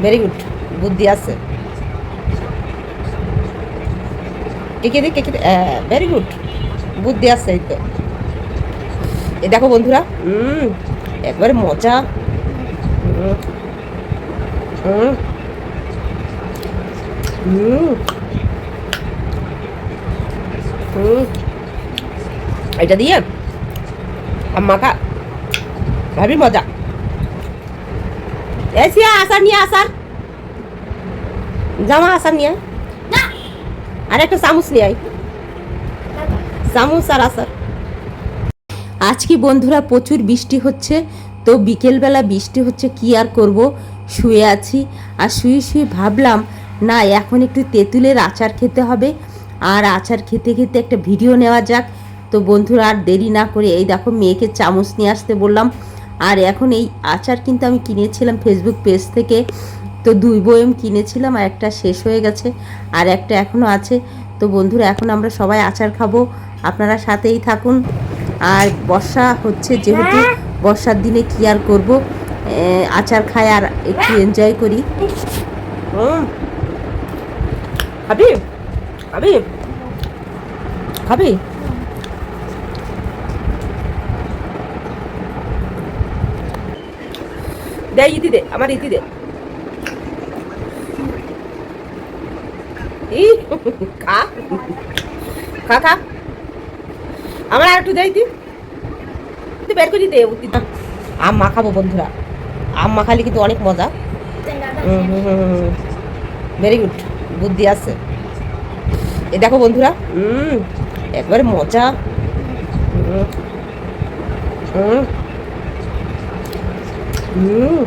Very good, বুদ্ধি আছে। Very good, বুদ্ধি আছে। এই তো এ দেখো বন্ধুরা, একবারে মজা। হুম হুম হুম হুম এটা দিয়ে মাখা ভাবি মজা। এসিয়া আচার নিয়ে, আচার জামা, আচার নিয়ে আর একটা চামচ নিয়ে আয়, চামচ আর আচার। আজকে বন্ধুরা প্রচুর বৃষ্টি হচ্ছে, তো বিকেলবেলা বৃষ্টি হচ্ছে, কি আর করব, শুয়ে আছি। আর শুয়ে শুয়ে ভাবলাম না এখন একটু তেঁতুলের আচার খেতে হবে, আর আচার খেতে খেতে একটা ভিডিও নেওয়া যাক। তো বন্ধুরা আর দেরি না করে এই দেখো মেয়েকে চামচ নিয়ে আসতে বললাম। আর এখন এই আচার কিন্তু আমি কিনেছিলাম ফেসবুক পেজ থেকে, তো 2 বয়ম কিনেছিলাম, আর একটা শেষ হয়ে গেছে, আর একটা এখনও আছে। তো বন্ধুরা এখন আমরা সবাই আচার খাবো, আপনারা সাথেই থাকুন। আর বর্ষা হচ্ছে যেহেতু, বর্ষার দিনে কি আর করব, আচার খাই আর একটু এনজয় করি। খাবি খাবি খাবি দে, ইতি দে, আমার ইতি দে। ই খা খা খা, আমার আর একটু দেয়, তুই বের করে দে। আম মাখাবো বন্ধুরা, আম মাখালে কিন্তু অনেক মজা। ভেরি গুড, বুদ্ধি আছে। এ দেখো বন্ধুরা, একবারে মজা। হুম হুম হুম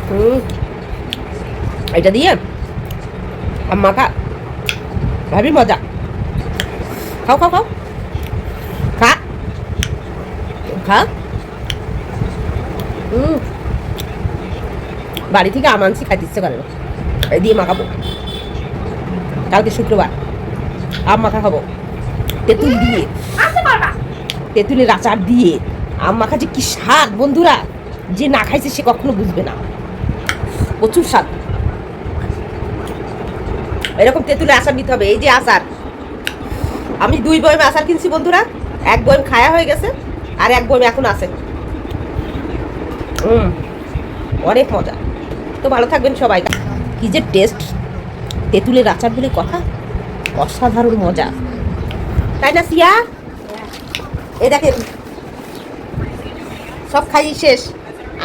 হুম এটা দিয়ে আম মাখা ভাবি মজা। খাও খাও খাও, খা খা। বাড়ি থেকে আম আনছি, খাইতে ইচ্ছে করে না, এই দিয়ে মাখাবো। কালকে শুক্রবার, আম মাখা খাবো তেঁতুল দিয়ে, তেঁতুলের আচার দিয়ে আম মাখা যে কি স্বাদ বন্ধুরা, যে না খাইছে সে কখনো বুঝবে না, প্রচুর স্বাদ। এরকম তেঁতুলের আচার নিতে হবে। এই যে আচার, আমি 2 বয়ম আচার কিনছি বন্ধুরা, 1 বয়ম খায়া হয়ে গেছে, আর 1 বয়ম এখন আছে। অনেক মজা। তো ভালো থাকবেন সবাই। কি যে টেস্ট, তেঁতুলের আচার বলে কথা, অসাধারণ মজা, তাই না সিয়া? এ দেখেন সব খাই শেষ,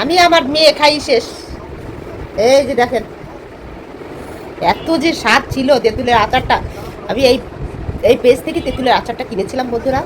আমি আমার মেয়ে খাই শেষ। এই যে দেখেন এত যে স্বাদ ছিল তেঁতুলের আচারটা। আমি এই পেজ থেকে তেঁতুলের আচারটা কিনেছিলাম বন্ধুরা।